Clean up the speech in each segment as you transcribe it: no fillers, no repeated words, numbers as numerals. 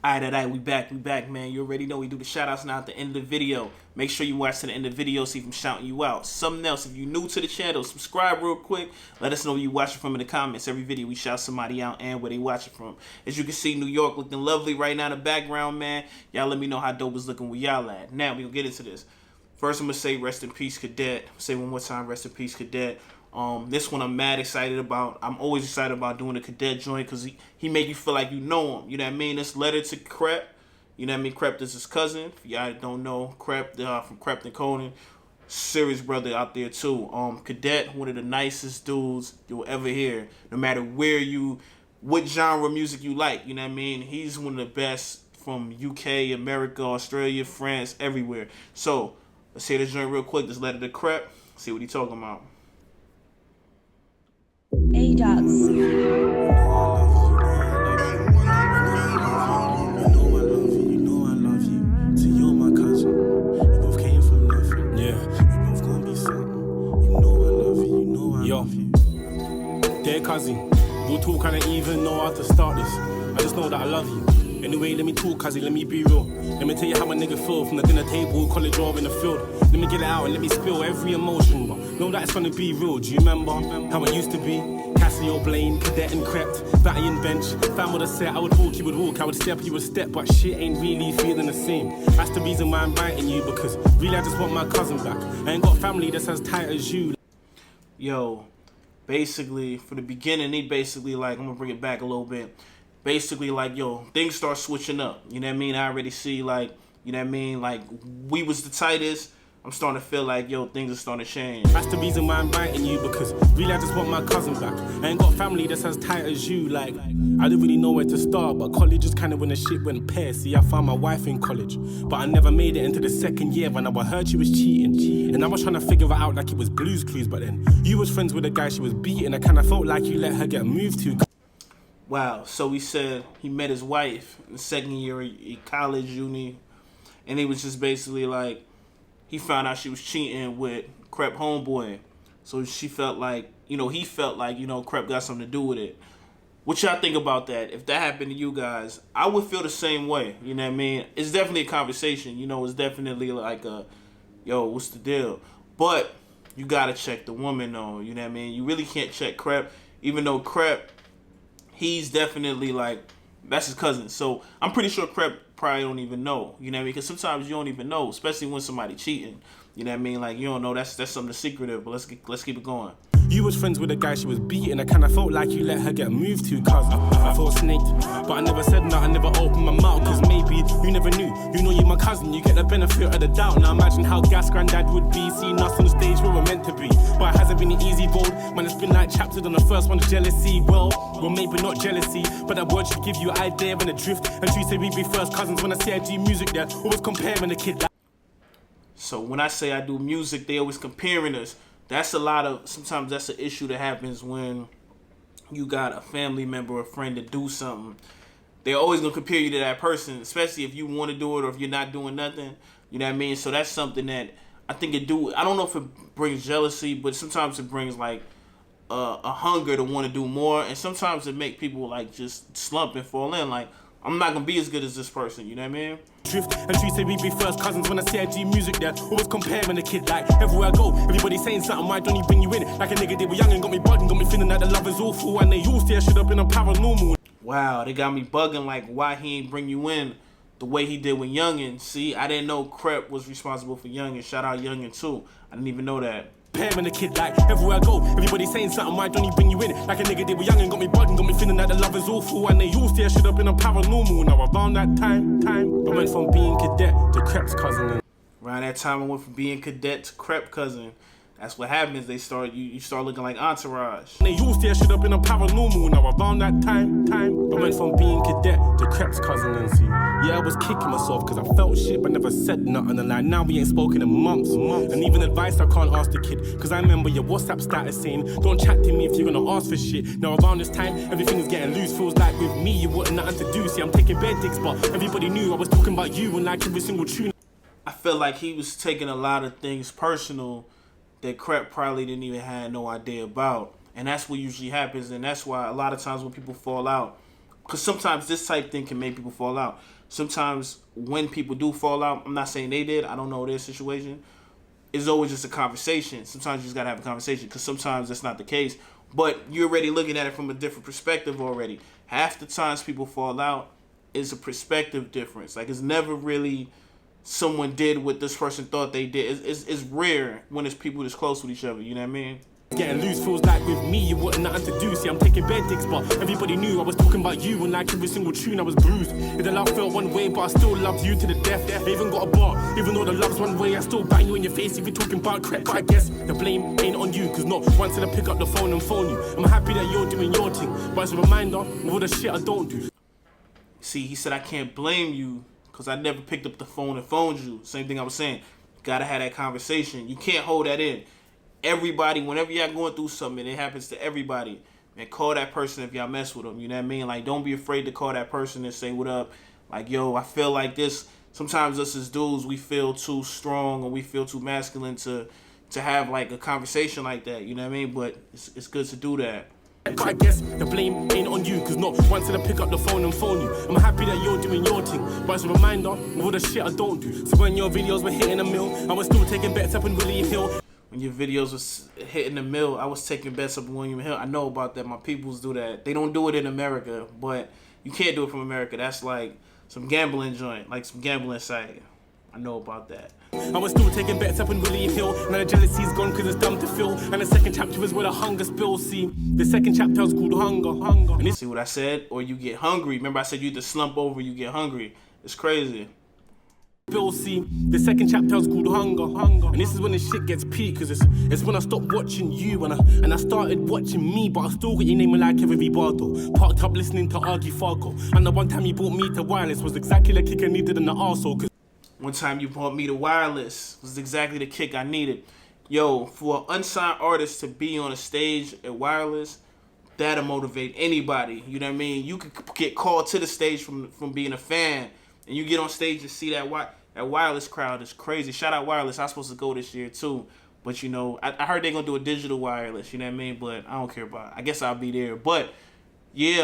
Alright, we back, man. You already know we do the shout outs now at the end of the video. Make sure you watch to the end of the video, see if I'm shouting you out. Something else, if you're new to the channel, subscribe real quick. Let us know where you watching from in the comments. Every video we shout somebody out and where they watching from. As you can see, New York looking lovely right now in the background, man. Y'all let me know how dope is looking where y'all at. Now we gonna get into this. First, I'm gonna say rest in peace, Cadet. Say one more time, rest in peace, Cadet. This one I'm mad excited about. I'm always excited about doing a Cadet joint because he make you feel like you know him. You know what I mean? This letter to Krept. You know what I mean? Krept is his cousin. If y'all don't know, Krept from Krept and Conan. Serious brother out there too. Cadet, one of the nicest dudes you'll ever hear. No matter what genre of music you like. You know what I mean? He's one of the best from UK, America, Australia, France, everywhere. So, let's hear this joint real quick. This letter to Krept. See what he talking about. Dear cousin, we'll talk, I don't even know how to start this. I just know that I love you. Anyway, let me talk, cousin, let me be real. Let me tell you how my nigga feel from the dinner table, college or in the field. Let me get it out and let me spill every emotion, but know that it's gonna be real. Do you remember how it used to be? Cassio, Blaine, Cadet and Krept, Batty and Bench. Fam would have said I would walk, you would walk, I would step, you would step, but shit ain't really feeling the same. That's the reason why I'm writing you, because really I just want my cousin back. I ain't got family that's as tight as you. Yo, basically, for the beginning, he basically like, I'm gonna bring it back a little bit. Basically, like, yo, things start switching up. You know what I mean? I already see, like, you know what I mean? Like, we was the tightest. I'm starting to feel like, yo, things are starting to change. That's the reason why I'm writing you, because really I just want my cousin back. I ain't got family that's as tight as you. Like, I don't really know where to start, but college is kind of when the shit went pear. See, I found my wife in college, but I never made it into the second year when I heard she was cheating. And I was trying to figure it out like it was Blue's Clues, but then you was friends with a guy she was beating. I kind of felt like you let her get moved to. Wow, so he said he met his wife in the second year of college, uni, and he was just basically like, he found out she was cheating with Krept homeboy. So she felt like, he felt like, Krept got something to do with it. What y'all think about that? If that happened to you guys, I would feel the same way. You know what I mean? It's definitely a conversation. It's definitely like yo, what's the deal? But you got to check the woman though. You know what I mean? You really can't check Krept, even though Krept, he's definitely like, that's his cousin. So I'm pretty sure Krept probably don't even know. You know what I mean? Because sometimes you don't even know, especially when somebody cheating. You know what I mean? Like, you don't know. That's something secretive. But let's keep it going. You was friends with a guy she was beating. I kinda felt like you let her get moved to, cuz I felt snaked. But I never said no, I never opened my mouth, cause maybe you never knew. You know you my cousin, you get the benefit of the doubt. Now imagine how gas granddad would be, seeing us on stage where we're meant to be. But it hasn't been an easy road, man, it's been like chapters on the first one's jealousy. Well, maybe not jealousy, but that word should give you idea and a drift. And she said we be first cousins. When I say I do music, they're always comparing the kid. So when I say I do music, they always comparing us. Sometimes that's an issue that happens when you got a family member or a friend to do something. They're always going to compare you to that person, especially if you want to do it or if you're not doing nothing. You know what I mean? So that's something that I think I don't know if it brings jealousy, but sometimes it brings like a hunger to want to do more. And sometimes it make people like just slump and fall in. Like, I'm not going to be as good as this person. You know what I mean? Drift, and she said we be first cousins. When I say I do music, they're always comparing the kid. Like, everywhere I go, everybody saying something, why don't he bring you in? Like a nigga did with young and got me bugging, got me feeling like the love is awful. And they all say I should have been a paranormal. Wow, they got me bugging like why he ain't bring you in the way he did with Youngin. See, I didn't know Krept was responsible for Youngin. Shout out Youngin too. I didn't even know that. Comparing the kid, like, everywhere I go, everybody saying something, why don't he bring you in? Like a nigga did with young and got me bugging, got me feeling like the love is awful. And they all say I should have been a paranormal. Now around that time, I went from being Cadet to Krept's cousin. Around that time, I went from being Cadet to Krept cousin. That's what happens. You start looking like Entourage. They all say I should have been a paranormal. Now around that time, I went from being Cadet to Krept's cousin. And see, yeah, I was kicking myself because I felt shit but never said nothing. And like, now we ain't spoken in months. And even advice I can't ask the kid, because I remember your WhatsApp status saying, don't chat to me if you're gonna ask for shit. Now around this time, everything's getting loose. Feels like with me you wouldn't nothing to do. See, I'm taking bed digs, but everybody knew I was talking about you and like every single tune. I feel like he was taking a lot of things personal that Krept probably didn't even have no idea about. And that's what usually happens. And that's why a lot of times when people fall out, because sometimes this type thing can make people fall out. Sometimes when people do fall out, I'm not saying they did, I don't know their situation, it's always just a conversation. Sometimes you just gotta have a conversation, because sometimes that's not the case. But you're already looking at it from a different perspective already. Half the times people fall out is a perspective difference. Like, it's never really someone did what this person thought they did. It's rare when it's people that's close with each other, you know what I mean? Getting loose feels like with me, you wasn't nothing to do. See, I'm taking bed dicks, but everybody knew I was talking about you. And like every single tune, I was bruised. If the love felt one way, but I still loved you to the death. I even got a bar, even though the love's one way, I still bang you in your face if you're talking about Krept. But I guess the blame ain't on you, cause not once did I pick up the phone and phone you. I'm happy that you're doing your thing, but it's a reminder of all the shit I don't do. See, he said, I can't blame you, because I never picked up the phone and phoned you. Same thing I was saying. You gotta have that conversation. You can't hold that in. Everybody, whenever y'all going through something, it happens to everybody. Man, call that person if y'all mess with them. You know what I mean? Like, don't be afraid to call that person and say, what up? Like, yo, I feel like this. Sometimes us as dudes, we feel too strong or we feel too masculine to have, like, a conversation like that. You know what I mean? But it's good to do that. But I guess the blame ain't on you, cause not once did I pick up the phone and phone you. I'm happy that you're doing your thing, but it's a reminder of all the shit I don't do. So when your videos were hitting a mill, I was still taking bets up in William Hill. When your videos was hitting the mill, I was taking bets up in William Hill. I know about that. My peoples do that. They don't do it in America, but you can't do it from America. That's like some gambling joint, like some gambling site. I know about that. I was still taking bets up in William Hill. Now the jealousy's gone cause it's dumb to fill. And the second chapter is where the hunger spills. See, the second chapter is called Hunger. And see what I said? Or you get hungry. Remember I said you either slump over, you get hungry. It's crazy. Bill, see, the second chapter is called Hunger. And this is when the shit gets peak, cause it's when I stopped watching you and I started watching me, but I still got your name like every Bardo. Parked up listening to Argy Fargo. And the one time you brought me to wireless was exactly the kick I needed in the arsehole. Cause one time you brought me to wireless was exactly the kick I needed. Yo, for an unsigned artist to be on a stage at wireless, that'll motivate anybody. You know what I mean? You could get called to the stage from being a fan. And you get on stage and see that wireless crowd is crazy. Shout out wireless. I'm supposed to go this year too. But you know, I heard they're gonna do a digital wireless, you know what I mean? But I don't care about it. I guess I'll be there. But yeah,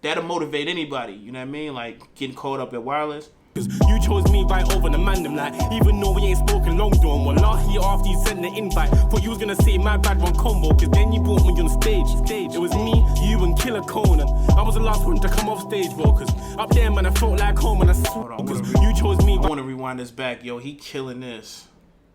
that'll motivate anybody, you know what I mean? Like getting caught up at wireless. You chose me right over the man, them like, even though we ain't spoken long done. Well, last year after you sent the invite, thought you was gonna say my bad one combo, cause then you brought me on stage. It was me, you and Killer Conan. I was the last one to come off stage, bro, cause up there, man, I felt like home and I swear, cause you chose me. I wanna rewind this back, yo, he killing this.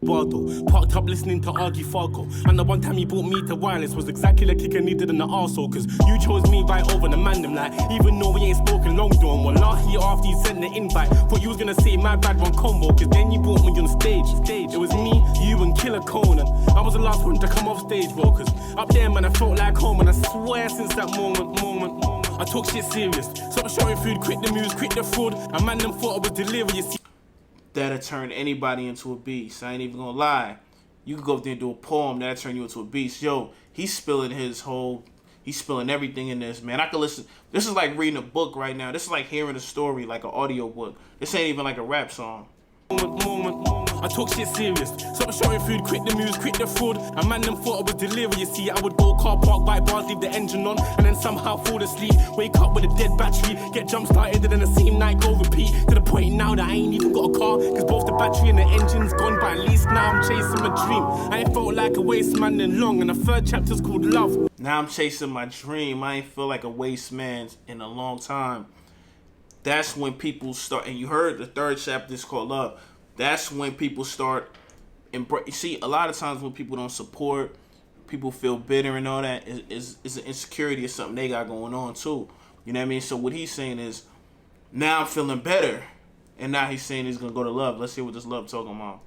Bardo, parked up listening to Argy Fargo. And the one time you brought me to wireless was exactly the kick I needed in the arsehole. Cause you chose me right over the man, them like, even though we ain't spoken long done. Well, last year after you sent the invite, thought you was gonna say my bad one combo, cause then you brought me on stage. It was me, you and Killer Conan. I was the last one to come off stage, bro, cause up there, man, I felt like home. And I swear since that moment, I took shit serious. Stop showing food, quit the moves, quit the fraud. A man them thought I was delirious. That'll turn anybody into a beast. I ain't even gonna lie. You could go up there and do a poem, that'll turn you into a beast. Yo, he's spilling everything in this, man. I could listen. This is like reading a book right now. This is like hearing a story, like an audio book. This ain't even like a rap song. I took shit serious. Stop showing food, quit the moves, quit the fraud. A man them thought I was delirious. See, I would go car park, bike bars, leave the engine on, and then somehow fall asleep. Wake up with a dead battery, get jump started, and then the same night go repeat. To the point now that I ain't even got a car, cause both the battery and the engine's gone. But at least now I'm chasing my dream. I ain't felt like a waste man in long, and the third chapter's called Love. Now I'm chasing my dream. I ain't feel like a waste man in a long time. That's when people start, and you heard the third chapter is called Love. That's when people start embrace. See, a lot of times when people don't support, people feel bitter and all that, is an insecurity or something they got going on too. You know what I mean? So what he's saying is, now I'm feeling better. And now he's saying he's going to go to Love. Let's hear what this Love talking about.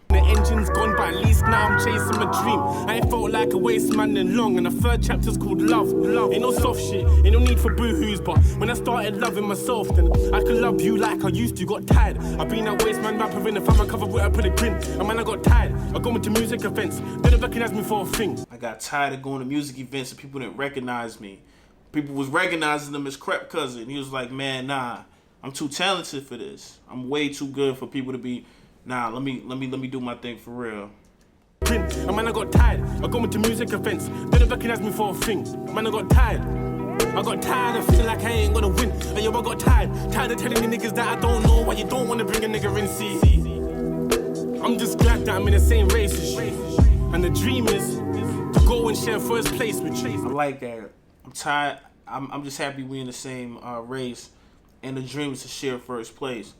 The engine's gone, but at least now I'm chasing my dream. I ain't felt like a waste man in long, and the third chapter's called Love. Ain't no soft shit, ain't no need for boo-hoos, but when I started loving myself, then I could love you like I used to. Got tired. I've been that waste man rapper in the family cover with I put a grin. And man, I got tired. I got into music events, didn't recognize me for a thing. I got tired of going to music events and people didn't recognize me. People was recognizing them as Krept cousin. He was like, man, nah, I'm too talented for this. I'm way too good for people to be. Nah, let me do my thing for real. And man, I got tired. I got into music events, didn't recognize me for a thing. Man, I got tired. I got tired of feeling like I ain't gonna win. And yo, I got tired of telling the niggas that I don't know why you don't wanna bring a nigga in. See, I'm just glad that I'm in the same race as you. And the dream is to go and share first place with you. I like that. I'm tired. I'm just happy we in the same race. And the dream is to share first place.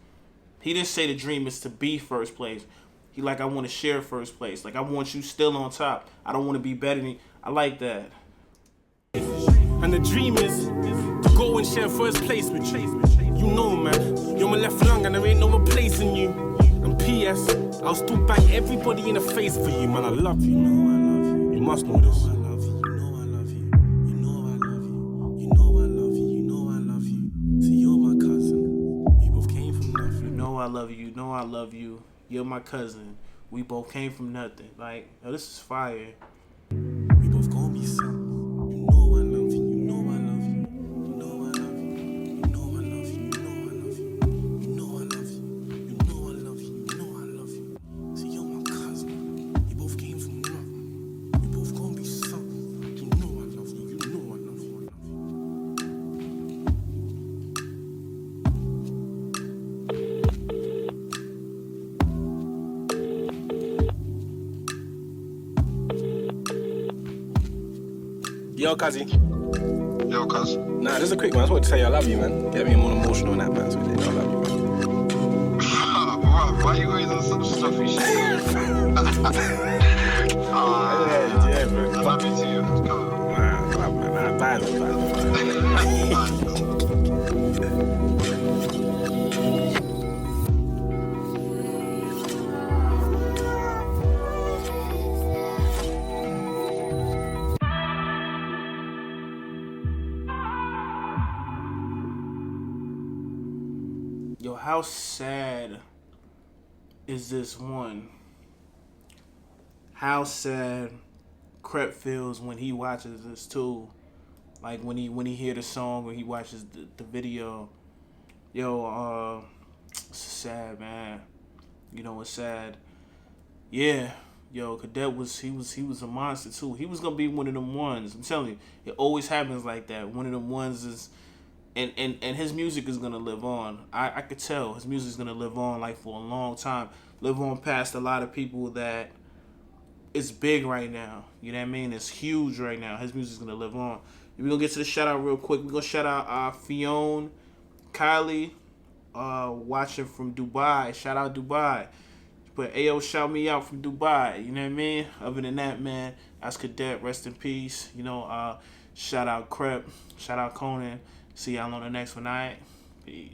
He didn't say the dream is to be first place. He like, I want to share first place. Like, I want you still on top. I don't want to be better than you. I like that. And the dream is to go and share first place with you. You know, man, you're my left lung and there ain't no replacing you. And P.S. I'll still bang everybody in the face for you, man. I love you, man. I love you. You must know this. I love you. You know I love you. You know I love you. You know I love you. You know I love you. See, you're my cousin. We both came from nothing. You know I love you. You know I love you. You're my cousin. We both came from nothing. Like, oh, this is fire. We both gon' be some. You know I love you. You know I love you. You know I love you. You know I love you. You know I love you. You know I love you. You know I love you. You know I love you. See, you're my cousin. We both came from nothing. We both gon' be something. You know I love you. You know I love you. I love you. Yo, Kazi. Yo, cuz. Nah, just a quick one. I just wanted to say I love you, man. Get me more emotional on that, man. So I love you, man. Bro, why you always on some stuffy shit? Yeah, bro. I love you too. Nah, bad. Yo, how sad is this one? How sad Krept feels when he watches this too. Like when he hear the song or he watches the video. Yo, it's sad, man. You know, it's sad. Yeah, yo, Cadet was a monster too. He was gonna be one of them ones. I'm telling you, it always happens like that. One of them ones is. And his music is gonna live on. I could tell his music is gonna live on like for a long time. Live on past a lot of people that it's big right now. You know what I mean? It's huge right now. His music is gonna live on. We're gonna get to the shout out real quick. We're gonna shout out Fiona, Kylie, watching from Dubai. Shout out Dubai. But Ayo, shout me out from Dubai. You know what I mean? Other than that, man, that's Cadet. Rest in peace. You know, shout out Krept. Shout out Conan. See y'all on the next one, alright? Peace.